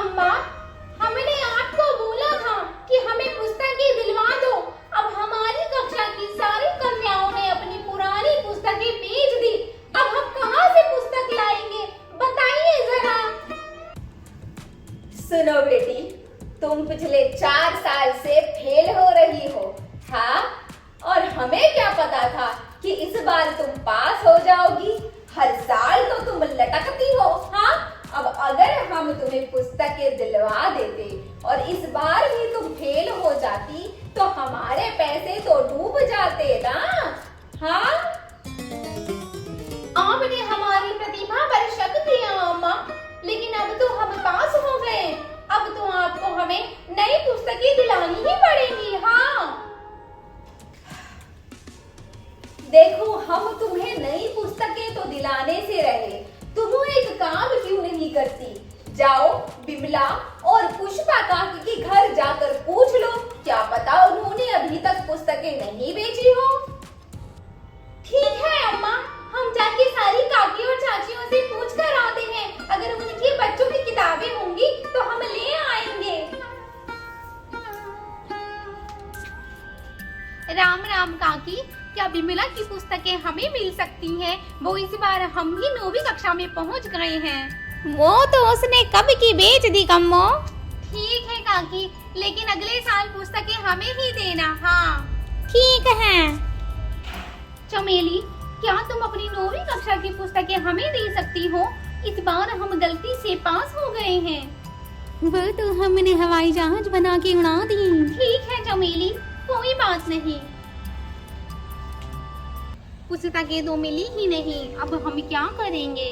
अम्मा, हमने आपको बोला था कि हमें पुस्तकें दिलवा दो। अब हमारी कक्षा की सारी कन्याओं ने अपनी पुरानी पुस्तकें बेच दी। अब हम कहाँ से पुस्तक लाएंगे, बताइए जरा। सुनो बेटी, तुम पिछले 4 साल से फेल हो रही हो, हाँ? और हमें क्या पता था कि इस बार तुम पास हो जाओगी। हर साल तो तुम लटकती हो, हाँ? अब अगर हम तुम्हें पुस्तकें दिलवा देते और इस बार भी तुम फेल हो जाती तो हमारे पैसे तो डूब जाते ना, हाँ? आपने हमारी प्रतिभा पर शक किया अम्मा, लेकिन अब तो हम पास हो गए। अब तो आपको हमें नई पुस्तकें दिलानी ही पड़ेंगी, हाँ? देखो, हम तुम्हें नई पुस्तकें तो दिलाने से रहे, तुम एक काम क्यों नहीं करती? जाओ बिमला और पुष्पा काकी के घर जाकर पूछ लो, क्या पता उन्होंने अभी तक पुस्तकें नहीं बेची हो। ठीक है अम्मा, हम जाके सारी काकी और चाचियों से पूछ कर आते हैं। अगर उनके बच्चों की किताबें होंगी तो हम ले आएंगे। राम राम काकी, क्या बिमला की पुस्तकें हमें मिल सकती हैं? वो इस बार हम ही 9वीं कक्षा में पहुंच गए हैं। वो तो उसने कब की बेच दी कम्मो। ठीक है काकी, लेकिन अगले साल पुस्तकें हमें ही देना, हाँ? ठीक है। चमेली, क्या तुम अपनी 9वीं कक्षा की पुस्तकें हमें दे सकती हो? इस बार हम गलती से पास हो गए हैं। वो तो हमने हवाई जहाज बना के उड़ा दी। ठीक है चमेली, कोई बात नहीं। पुस्तकें तो मिली ही नहीं, अब हम क्या करेंगे?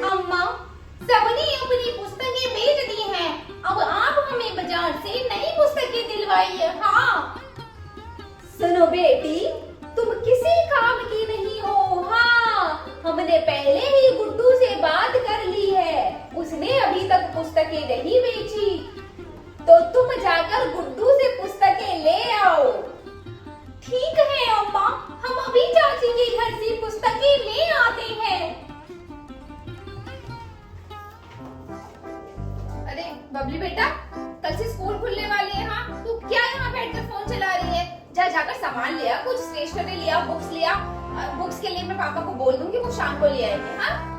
अम्मा, सबने अपनी पुस्तकें बेच दी हैं। अब आप हमें बाजार से नई पुस्तकें दिलवाइए, हाँ? सुनो बेटी, तुम किसी काम की नहीं हो, हाँ? हमने पहले ही गुड्डू से बात कर ली है, उसने अभी तक पुस्तकें नहीं बेची, तो तुम जाकर गुड्डू से पुस्तकें ले आओ। ठीक है अम्मा, हम अभी चाची के घर से पुस्तकें ले आते हैं। अरे बबली बेटा, कल से स्कूल खुलने वाली है, हाँ? तू क्या यहाँ बैठकर फोन चला रही है? जा जाकर सामान लिया, कुछ स्टेशनरी लिया, बुक्स लिया। बुक्स के लिए मैं पापा को बोल दूंगी, वो शाम को ले आएंगे, हाँ?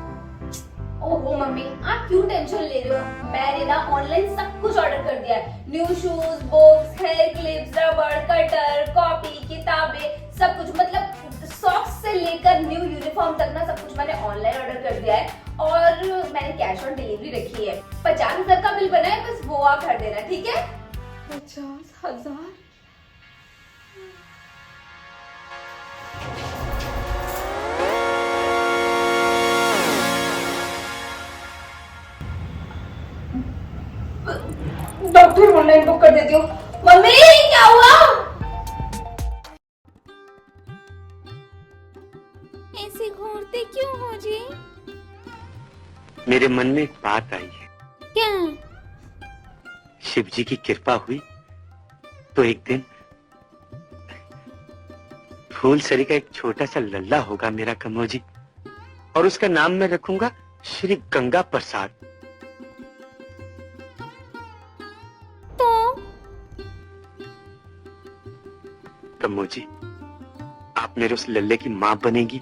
ओहो मम्मी, आप क्यों टेंशन ले रहे हो? मैंने ना ऑनलाइन सब कुछ ऑर्डर कर दिया है। New shoes, books, hair clips, रबड़, कटर, कॉपी, किताबें, सब कुछ, मतलब सॉक्स से लेकर न्यू यूनिफॉर्म तक ना सब कुछ मैंने ऑनलाइन ऑर्डर कर दिया है। और मैंने कैश ऑन डिलीवरी रखी है। 50,000 का बिल बना है, बस वो आप भर देना, ठीक है? 50,000? डॉक्टर ऑनलाइन बुक कर देती हूँ। मम्मी, क्या हुआ? ऐसे घूरते क्यों हो जी? मेरे मन में एक बात आई है। क्या? शिव जी की कृपा हुई तो एक दिन फूलसरी का एक छोटा सा लल्ला होगा मेरा कमोजी, और उसका नाम मैं रखूंगा श्री गंगा प्रसाद। तो कमोजी, आप मेरे उस लल्ले की मां बनेगी।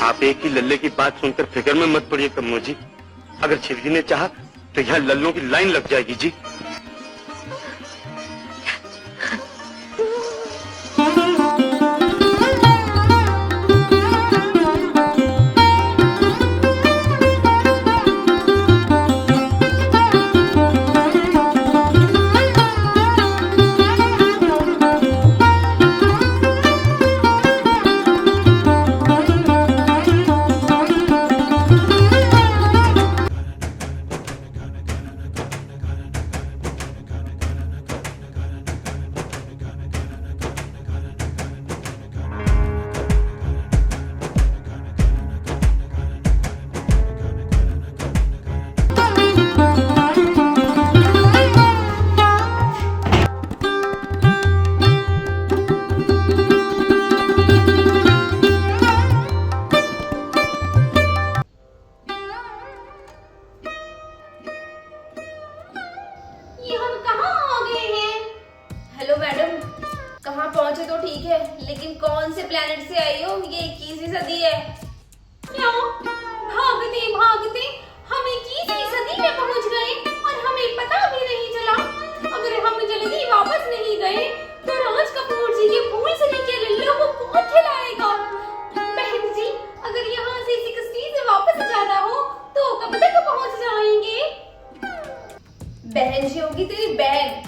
आप एक ही लल्ले की बात सुनकर फिक्र में मत पड़िए कम्मो जी। अगर शिव जी ने चाहा तो यहाँ लल्लों की लाइन लग जाएगी जी। तो ठीक है, लेकिन कौन से प्लेनेट से आई हो? ये 21वीं सदी है। क्या भागते भागते हम 21वीं सदी में पहुंच गए और हमें पता भी नहीं चला। अगर हम जल्दी वापस नहीं गए तो राज कपूर जी के फूल से नीचे लल्लू को कौन खिलाएगा? बहन जी, अगर यहाँ से 60 से वापस जाना हो तो कब तक पहुंच जाएंगे? बहन जी होगी तेरी बहन,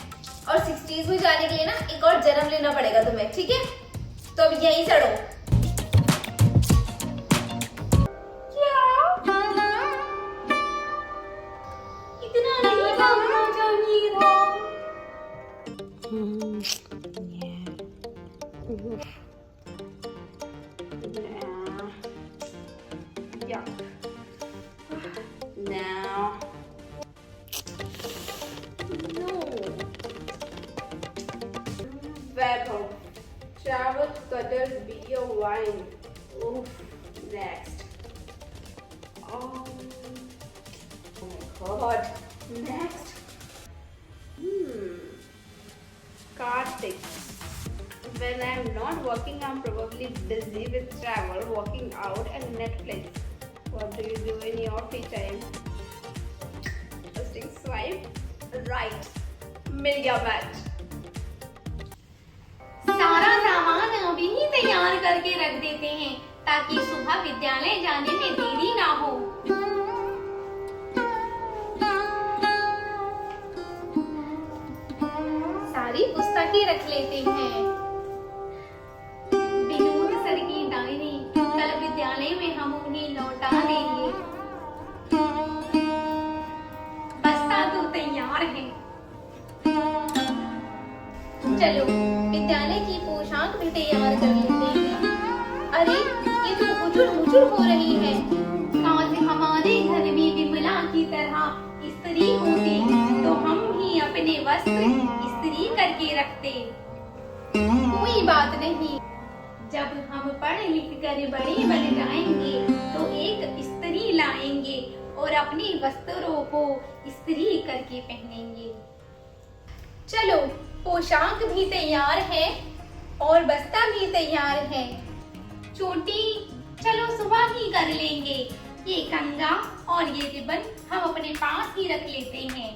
और 60s में जाने के लिए ना एक और जन्म लेना पड़ेगा तुम्हें, ठीक है? तो अब यहीं चढ़ो। क्या? इतना नहीं भागना चाहिए था। Now. No. Vaibhav. Travel cutters be your wine. Oof. Next. Oh my god. Next. Karthik. When I'm not working, I'm probably busy with travel, working out and Netflix. What do you do in your free time? Interesting swipe. Right. मिल गया match. सारा सामान अभी ही तैयार करके रख देते हैं ताकि सुबह विद्यालय जाने में देरी ना हो। सारी पुस्तकें रख लेते हैं। विनोद सर की डायरी, कल विद्यालय में हम उन्हें लौटा देंगे। बस्ता तो तैयार है। चलो विद्यालय की पोशाक भी तैयार कर लेते हैं। अरे ये तो हुजूर हुजूर हो रही है। काश हमारे घर भी विमला की तरह स्त्री होती तो हम भी अपने वस्त्र इस्त्री करके रखते। कोई बात नहीं, जब हम पढ़ लिख कर बड़े बन जाएंगे तो एक स्त्री लाएंगे और अपने वस्त्रों को इस्त्री करके पहनेंगे। चलो पोशाक भी तैयार है और बस्ता भी तैयार है। चोटी चलो सुबह ही कर लेंगे। ये कंगा और ये रिबन हम अपने पास ही रख लेते हैं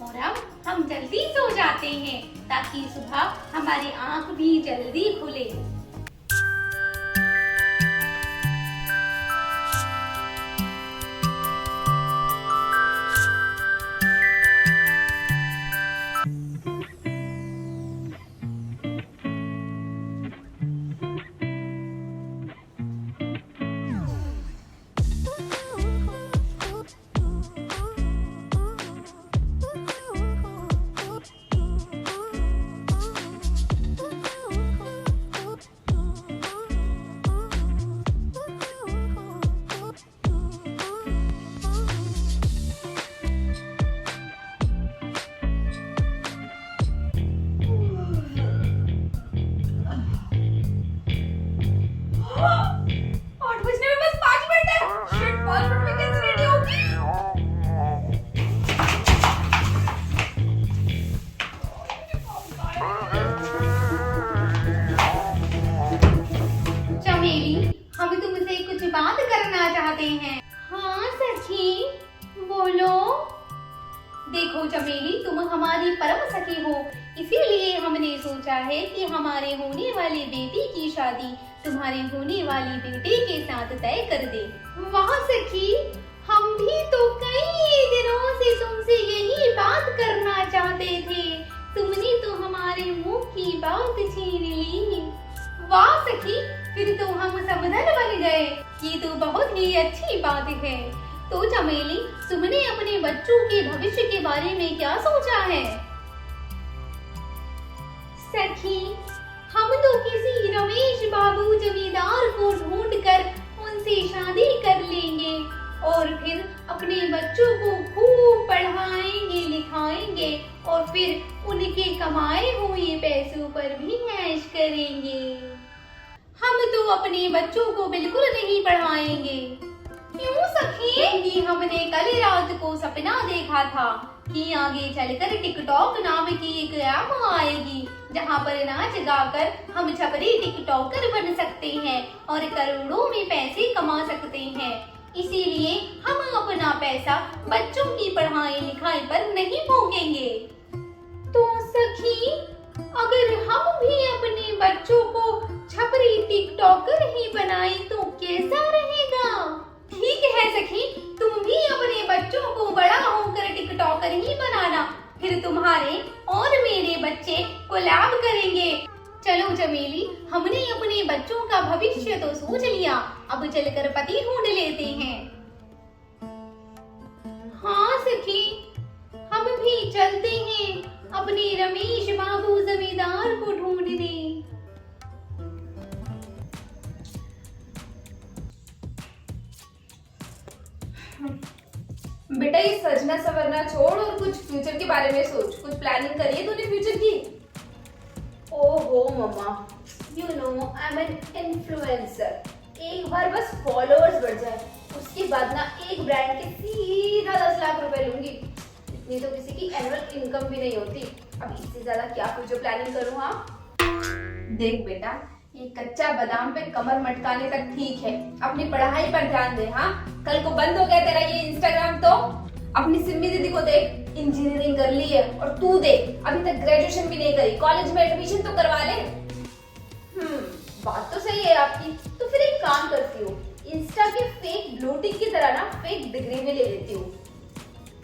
और अब हम जल्दी सो जाते हैं ताकि सुबह हमारी आंख भी जल्दी खुले। देखो चमेली, तुम हमारी परम सखी हो, इसीलिए हमने सोचा है कि हमारे होने वाली बेटी की शादी तुम्हारे होने वाली बेटे के साथ तय कर दे। वाह सखी, हम भी तो कई दिनों से तुमसे यही बात करना चाहते थे, तुमने तो हमारे मुंह की बात छीन ली। वाह सखी, फिर तो हम समधन बन गए, ये तो बहुत ही अच्छी बात है। तो चमेली, तुमने अपने बच्चों के भविष्य के बारे में क्या सोचा है? सखी, हम तो किसी रमेश बाबू जमींदार को ढूंढकर उनसे शादी कर लेंगे और फिर अपने बच्चों को खूब पढ़ाएंगे लिखाएंगे और फिर उनके कमाए हुए पैसों पर भी ऐश करेंगे। हम तो अपने बच्चों को बिल्कुल नहीं पढ़ाएंगे। क्यों सखी? कि हमने कल रात को सपना देखा था कि आगे चलकर टिकटॉक नाम की एक ऐप आएगी जहां पर नाच गाकर हम छपरी टिकटॉकर बन सकते हैं और करोड़ों में पैसे कमा सकते हैं। इसीलिए हम अपना पैसा बच्चों की पढ़ाई लिखाई पर नहीं फूकेंगे। तो सखी, अगर हम भी अपने बच्चों को छपरी टिकटॉकर ही बनाए तो कैसा रहेगा? ठीक है सखी, तुम भी अपने बच्चों को बड़ा होकर टिकटॉकर ही बनाना, फिर तुम्हारे और मेरे बच्चे कोलैब करेंगे। चलो चमेली, हमने अपने बच्चों का भविष्य तो सोच लिया, अब चलकर पति ढूंढ लेते हैं। हाँ सखी, हम भी चलते हैं अपने रमेश बाबू जमींदार को ढूंढने। बेटा ये सजना सवरना छोड़ और कुछ फ्यूचर के बारे में सोच। कुछ प्लानिंग करिए तूने फ्यूचर की? ओहो mama, you know I am an influencer. एक बार बस फॉलोअर्स बढ़ जाए, उसके बाद ना एक ब्रांड के सीधा 10 लाख रुपए लूंगी। इतनी तो किसी की एनुअल इनकम भी नहीं होती। अब इससे ज्यादा क्या फ्यूचर प्लानिंग करूँ? हाँ देख बेटा, ये कच्चा बादाम पे कमर मटकाने तक ठीक है, अपनी पढ़ाई पर ध्यान दे। हाँ, कल को बंद हो गया तेरा ये इंस्टाग्राम तो अपनी सिम्मी दीदी को देख, इंजीनियरिंग कर ली है, और तू देख अभी तक ग्रेजुएशन भी नहीं करी, कॉलेज में एडमिशन तो करवा ले। बात तो सही है आपकी। तो फिर एक काम करती हूँ, इंस्टा के फेक ब्लू टिक की तरह ना फेक डिग्री भी ले लेती हूँ।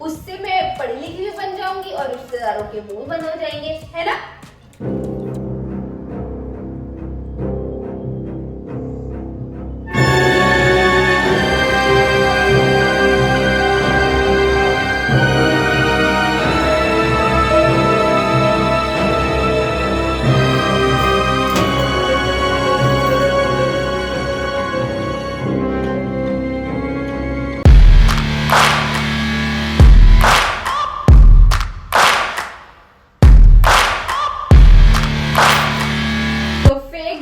उससे मैं पढ़ी लिखी भी बन जाऊंगी और रिश्तेदारों के मुंह बंद हो जाएंगे, है ना?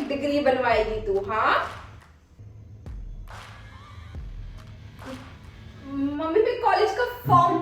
डिग्री बनवाएगी तू? हाँ मम्मी, मैं कॉलेज का फॉर्म